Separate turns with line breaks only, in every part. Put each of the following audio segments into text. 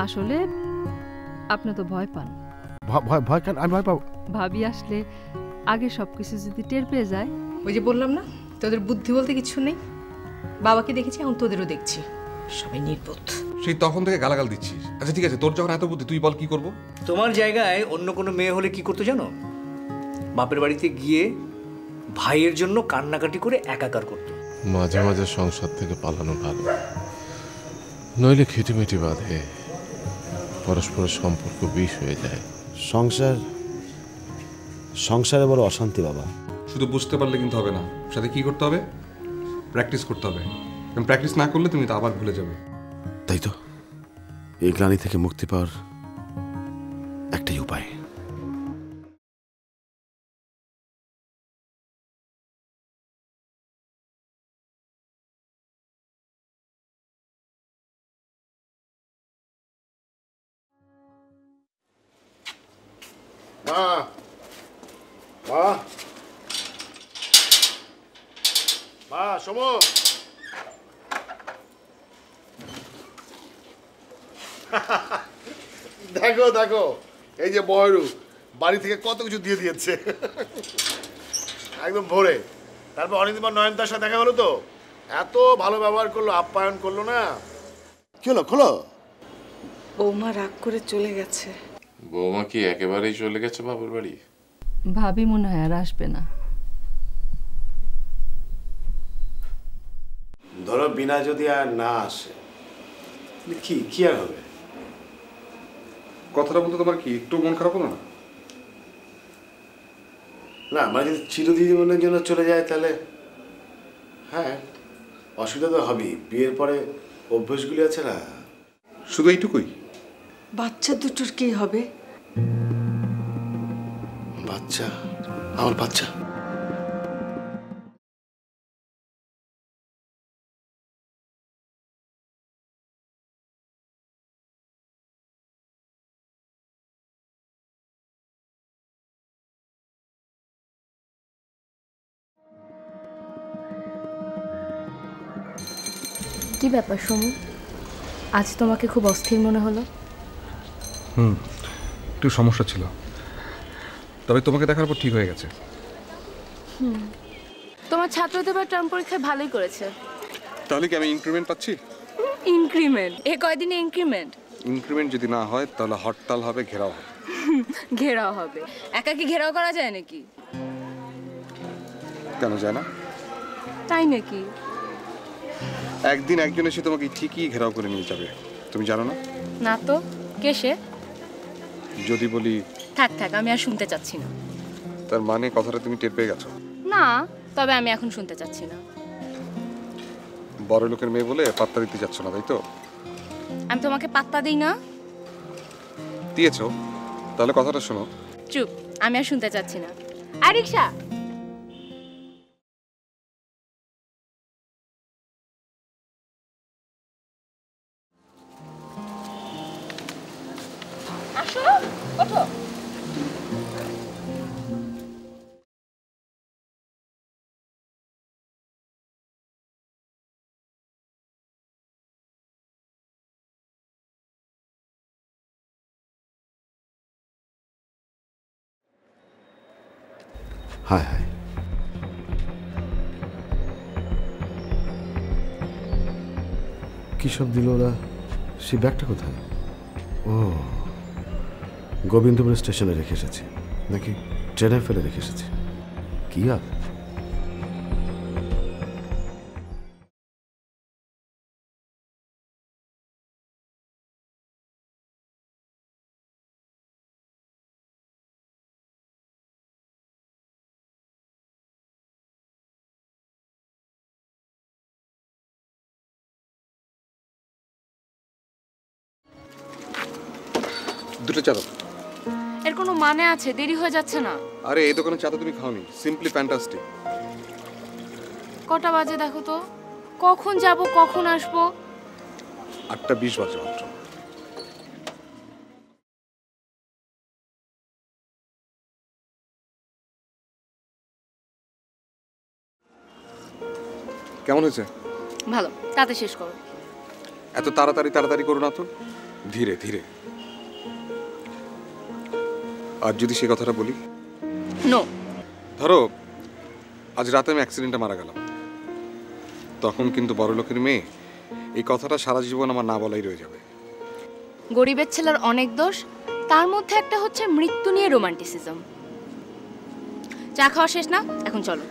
আসলে আপনি তো ভয় পান।
ভয় কেন? আমি ভয় পাবো?
ভাবি আসলে আগে সবকিছু যদি টের পেয়ে যায়।
ওই যে বললাম না, তোদের বুদ্ধি বলতে কিছু নেই। বাবাকে দেখেছি, এখন তোদেরও দেখছি, সবাই নির্বোধ।
সেই তখন থেকে গালাগাল দিচ্ছিস। আচ্ছা ঠিক আছে, তোর যখন এত বুদ্ধি, তুই বল কি করবো?
তোমার জায়গায় অন্য কোনো মেয়ে হলে কি করতো জানো? বাপের বাড়িতে গিয়ে ভাইয়ের জন্য কান্নাকাটি করে একাকার করতো।
মাঝে মাঝে সংসার থেকে পালানো ভালো, নইলে খিটিমিটি বাঁধে, পরস্পরের সম্পর্ক বিষ হয়ে যায়।
সংসারে বড় অশান্তি বাবা।
শুধু বুঝতে পারলে কিন্তু হবে না, সাথে কি করতে হবে? প্র্যাকটিস করতে হবে। প্র্যাকটিস না করলে তুমি তো আবার ভুলে যাবে।
তাই তো, এই গ্লানি থেকে মুক্তি পাওয়ার একটাই উপায়। মা, মা, মা, সমু। দেখো দেখো, এই যে বয়রু বাড়ি থেকে কত কিছু দিয়ে দিয়েছে একদম ভোরে। তারপর অনেকদিন পর নয়নতার সাথে দেখা হলো, তো এত ভালো ব্যবহার করলো, আপ্যায়ন করলো না। কি হলো, খোলো।
বৌমা রাগ করে চলে গেছে।
বৌমা কি একেবারেই চলে গেছে বাবার বাড়ি?
ভাবি মনে হয় আর আসবে না।
ধরো বিনা যদি আর না আসে, কি কি আর হবে?
কথাটা বলতে তোমার কি একটু মন খারাপ হলো না?
না মানে যদি চিরজীবনের জন্য চলে যায় তাহলে হ্যাঁ, অসুবিধা তো হবেই। বিয়ের পরে অভ্যেসগুলি আছে না।
শুধু এইটুকুই?
বাচ্চা দুটোর কি হবে?
বাচ্চা? আমার বাচ্চা?
কি ব্যাপার সমু, আজ তোমাকে খুব অস্থির মনে হলো?
একটু সমস্যা ছিল, তবে তোমাকে দেখার পর ঠিক হয়ে গেছে।
তোমার ছাত্র তো এবার টার্ম পরীক্ষায় ভালোই করেছে।
তাহলে কি আমি ইনক্রিমেন্ট পাচ্ছি?
ইনক্রিমেন্ট? এ কয়দিনে ইনক্রিমেন্ট?
ইনক্রিমেন্ট যদি না হয় তাহলে হরতাল হবে, ঘেরাও হবে।
ঘেরাও হবে? একা কি ঘেরাও করা যায় নাকি?
কেন যায় না?
তাই নাকি?
একদিন একজন এসে তোমাকে ঠিকই ঘেরাও করে নিয়ে যাবে, তুমি জানো না?
না তো, কে সে?
যদি বলি?
থাক থাক, আমি আর শুনতে চাচ্ছি না।
তার মানে কথাটা তুমি টের পেয়ে গেছো?
না, তবে আমি এখন শুনতে চাচ্ছি না।
বড় লোকের মেয়ে বলে পাত্তা দিতে যাচ্ছ না, তাই তো?
আমি তোমাকে পাত্তা দিই না?
দিয়েছো, তাহলে কথাটা শোনো।
চুপ, আমি আর শুনতে চাচ্ছি না। আর রিকশা, আসো, ওঠো।
হায় হায়, কি সব দিল ওরা? সেই ব্যাগটা কোথায়? ও, গোবিন্দপুর স্টেশনে রেখে এসেছি, নাকি ট্রেনে ফেলে রেখে এসেছি। কি আর
দুটো চা দাও।
এর কোনো মানে আছে? দেরি হয়ে যাচ্ছে না?
আরে এই দোকানে চা তো তুমি খাওনি, সিম্পলি ফ্যান্টাস্টিক।
কটা বাজে দেখো তো, কখন যাব কখন আসবো?
8:20 বাজে মাত্র। কেমন হয়েছে?
ভালো, তাতে শেষ করো।
এত তাড়াতাড়ি তাড়াতাড়ি করো না তো, ধীরে ধীরে। আর যদি সে কথাটা বলি,
নো।
ধরো আজ রাতে আমি অ্যাক্সিডেন্টে মারা গেলাম, তখন কিন্তু বড় লোকের মেয়ে এই কথাটা সারা জীবন আমার না বলাই রয়ে যাবে।
গরিবের ছেলের অনেক দোষ, তার মধ্যে একটা হচ্ছে মৃত্যু নিয়ে রোমান্টিসিজম। চা খাওয়া শেষ না? এখন চলো।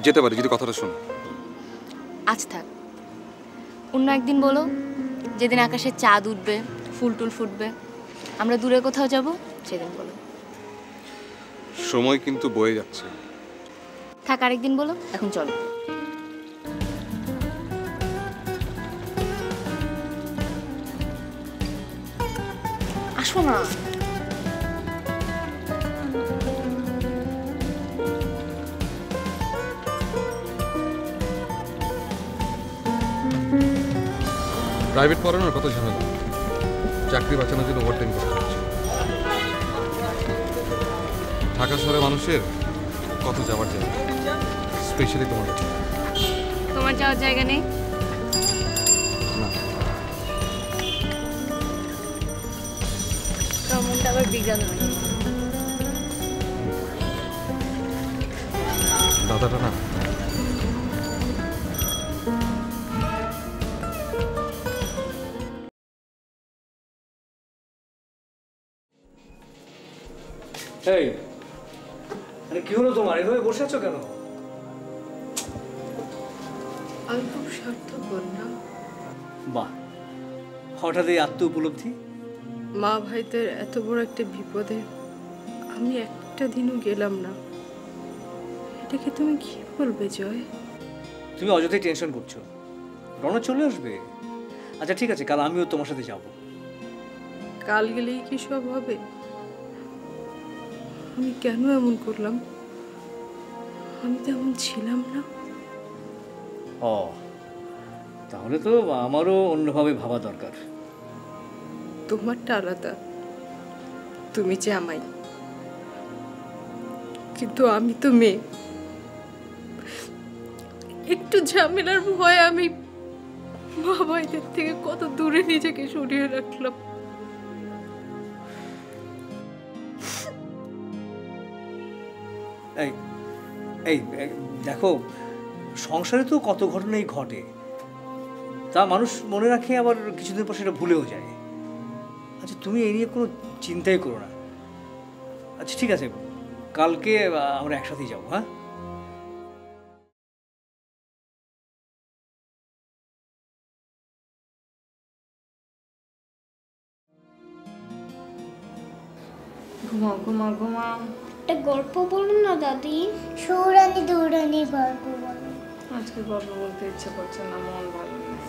যেতে পারি যদি কথাটা শোনো।
আজ থাক, অন্য একদিন বলো, যেদিন আকাশে চাঁদ উঠবে, ফুল টুল ফুটবে, আমরা দূরে কোথাও যাব, সেদিন বলো।
সময় কিন্তু বয়ে যাচ্ছে।
থাক, আরেকদিন বলো, এখন চলো। আসো না।
প্রাইভেট পড়ানোর কত ঝামেলা, চাকরি বাঁচানোর জন্য ওভারটাইম করতে হচ্ছে। ঢাকা শহরে মানুষের কত যাওয়ার জায়গা, স্পেশালি তোমার কাছে।
তোমার যাওয়ার জায়গা নেই?
না,
মনটা আবার বিজ্ঞান
দাদাটা না
এই, আরে কি হলো তোমার? এভাবে বসে আছো কেন?
আমি খুব স্বার্থপর না।
বাহ, হঠাৎ এই আত্ম উপলব্ধি।
মা ভাইদের এত বড় একটা বিপদে আমি একটা দিনও গেলাম না, এটাকে তুমি কি বলবে জয়?
তুমি অযথাই টেনশন করছো। রণা চলে আসবে। আচ্ছা ঠিক আছে, কাল আমিও তোমার সাথে যাব।
কাল গেলেই কি সব হবে? আমি কেন এমন করলাম? আমি তো এমন ছিলাম না।
ও, তাহলে তো আমারও অন্যভাবে ভাবা দরকার।
তোমারটা আলাদা, তুমি জামাই, কিন্তু আমি তো মেয়ে। একটু ঝামেলার ভয়ে আমি মা ভাইদের থেকে কত দূরে নিজেকে সরিয়ে রাখলাম।
এই এই দেখো, সংসারে তো কত ঘটনাই ঘটে, তা মানুষ মনে রাখে, আবার কিছুদিন পর সেটা ভুলেও যায়। আচ্ছা তুমি এই নিয়ে কোনো চিন্তাই করো না। আচ্ছা ঠিক আছে, কালকে আমরা একসাথেই যাবো। হ্যাঁ,
ঘুমা ঘুমা ঘুমা।
একটা গল্প বলুন না দাদি। সৌরানী দৌড়ানি গল্প বলো।
আজকে গল্প বলতে ইচ্ছে করছে না, মন ভালো নেই।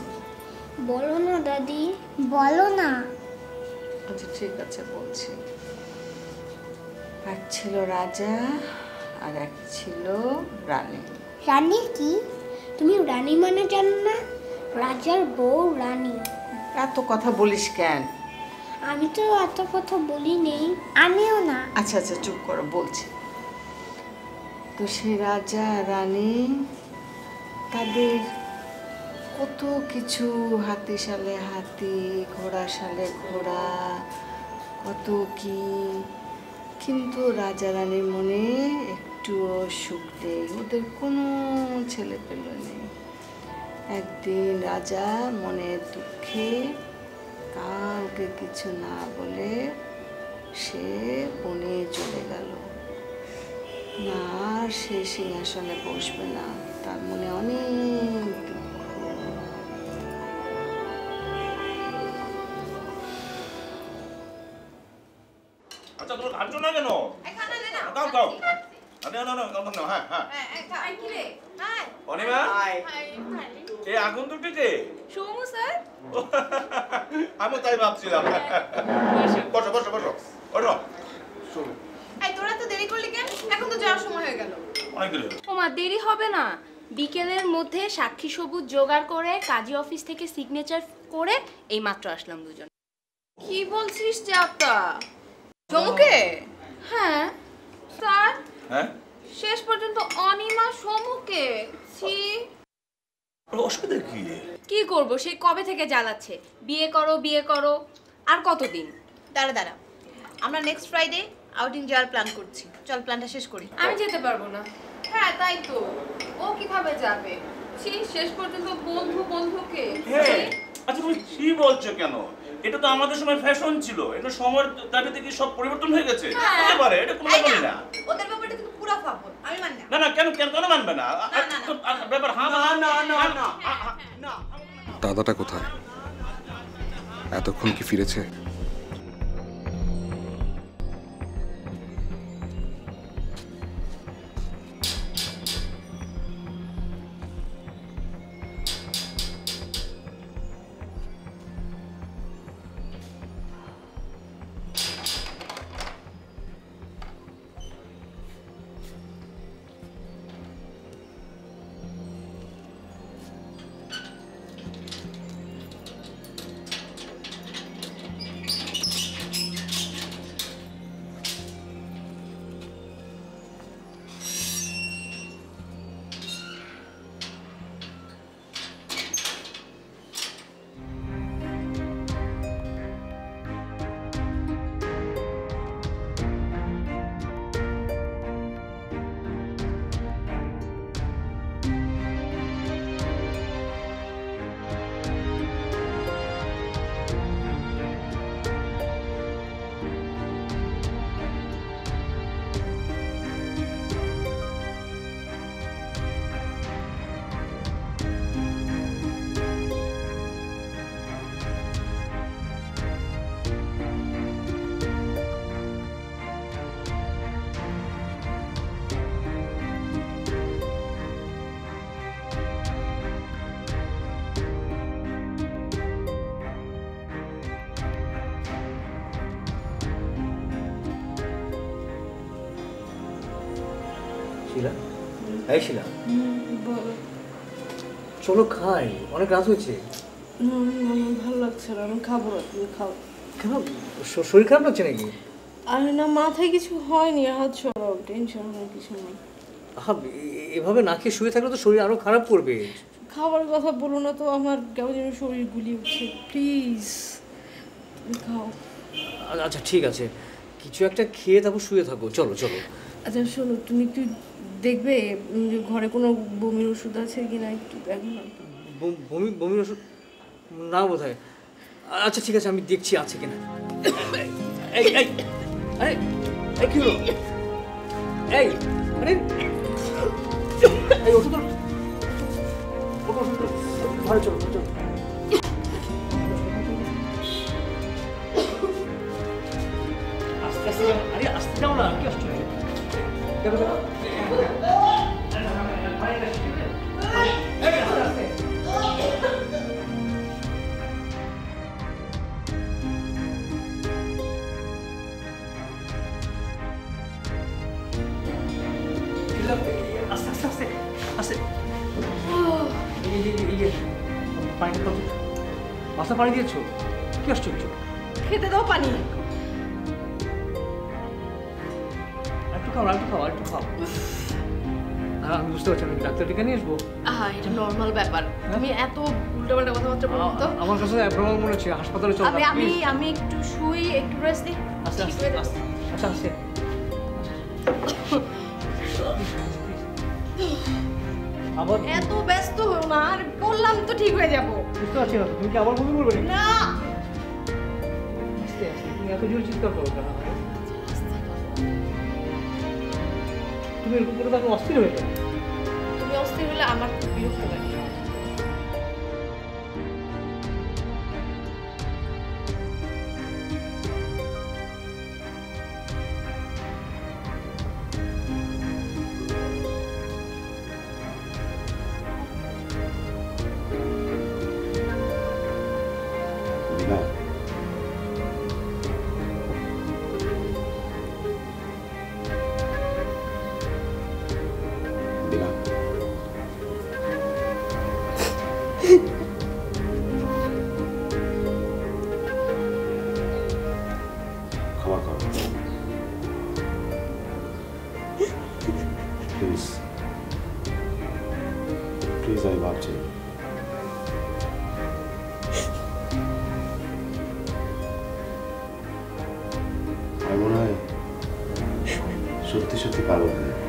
বলো না দাদি, বলো না।
আচ্ছা ঠিক আছে, বলছি। এক ছিল রাজা আর এক ছিল রানী।
রানী কি? তুমি রানী মানে জানো না? রাজার বউ রানী।
এত কথা বলিস কেন?
আমি তো এত কথা বলি নেই। আমিও না।
আচ্ছা আচ্ছা চুপ করো, বলছি। তো সে রাজা রানী তাদের কত কিছু, হাতি সালে হাতি, ঘোড়া সালে ঘোড়া, কত কি, কিন্তু রাজা রানীর মনে একটুও সুখ নেই, ওদের কোনো ছেলে পেল নেই। একদিন রাজা মনের দুঃখে কাউকে কিছু না বলে সে বনে চলে গেল। না, সে সিংহাসনে বসবে না, তার মনে অনেক দুঃখ।
আচ্ছা তোমরা কাটছো না কেন? দাও দাও। না না দাও দাও। হ্যাঁ হ্যাঁ। অনিমা, এই আগুন দুটিতে
সৌমু স্যার।
আমি তাই ভাবছিলাম। বসো বসো বসো বসো।
এই তোরা তো দেরি করলি কেন? এখন তো যাওয়ার সময় হয়ে গেল।
অনেক দেরি।
ওমা দেরি হবে না, বিকেলের মধ্যে সাক্ষী সবুজ জোগাড় করে কাজী অফিস থেকে সিগনেচার করে এই মাত্র আসলাম দুজন।
কি বলছিস চাপা? সমুকে?
হ্যাঁ স্যার।
হ্যাঁ,
শেষ পর্যন্ত অনিমা সমুকে। ছি,
অসুবিধা কি?
কি করব, সেই কবে থেকে জ্বালাচ্ছে বিয়ে করো বিয়ে করো। আর কতদিন?
দাঁড়া দাঁড়া, আমরা নেক্সট ফ্রাইডে আউটিং যাওয়ার প্ল্যান করছি, চল প্ল্যানটা শেষ করি।
আমি যেতে পারবো না। হ্যাঁ তাই তো, ও কিভাবে যাবে? সেই শেষ পর্যন্ত বন্ধু বন্ধুকে।
আচ্ছা তুমি কি বলছো কেন? এটা তো আমাদের সময় ফ্যাশন ছিল, এটা সময়ের দাবিতে কি সব পরিবর্তন হয়ে গেছে? হতে পারে, এটা কোনো ব্যাপারই না।
ওদের ব্যাপারটা কিন্তু পুরো ফাপল, আমি মানি না।
না না, কেন কেন কেন মানবে না? ব্যাপার হ্যাঁ না না না না না।
দাদাটা কোথায়? এতক্ষণ কি ফিরেছে?
শিলা, এই শিলা, চলো খাই, অনেক রাত হয়েছে।
ভালো লাগছে না, আমি খাবো না, তুমি খাও।
কেন, শরীর খারাপ লাগছে নাকি?
আরে না, মাথায় কিছু হয়নি, হাত সরাও, টেনশন হয় কিছু নেই।
এভাবে না খেয়ে শুয়ে থাকলে তো শরীর আরো খারাপ করবে।
খাবার কথা বলো না তো, আমার কেমন যেন শরীর গুলিয়ে উঠছে। প্লিজ তুমি খাও।
আচ্ছা ঠিক আছে, কিছু একটা খেয়ে তারপর শুয়ে থাকো। চলো চলো।
আচ্ছা শোনো, তুমি একটু দেখবে যে ঘরে কোনো বমির ওষুধ আছে কিনা, একটু দেখো না।
বমির ওষুধ না বোধ হয়। আচ্ছা ঠিক আছে, আমি দেখছি আছে কিনা। এই এই আরে এই কি হলো? এই আরে এই ওষুধ ঘরে চলো চলো। আস্তে আস্তে যাও, আরে আস্তে যাও না, কি আশ্চর্য। দেখো দেখো মাথা পানি দিয়েছো, কি আশ্চর্য।
খেতে দাও পানি।
একটু খাও, একটু খাও, একটু খাও। আমি বুঝতে পারছি, আমি ডাক্তার ডেকে নিয়ে আসবো।
এটা নর্মাল ব্যাপার, তুমি এত উল্টাপাল্টা কথাবার্তা বলো তো।
আমার কাছে অ্যাবনর্মাল মনে হচ্ছে, হাসপাতালে চলো।
আমি একটু শুই, একটু রেস্ট নিই।
আস্তে আস্তে আস্তে, আচ্ছা আস্তে।
এত ব্যস্ত হও না, আর বললাম তো ঠিক হয়ে যাবো।
বুঝতে পারছি না, তুমি কি আবার বমি করবে
না?
আস্তে আস্তে, তুমি এত জোর চিৎকার করো কেন? তুমি এরকম করে তাকে অস্থির হয়ে যাবে।
তুমি অস্থির হলে আমার খুব বিরক্ত লাগে।
প্লিজ আমি ভাবছি। সত্যি সত্যি পাগল হয়ে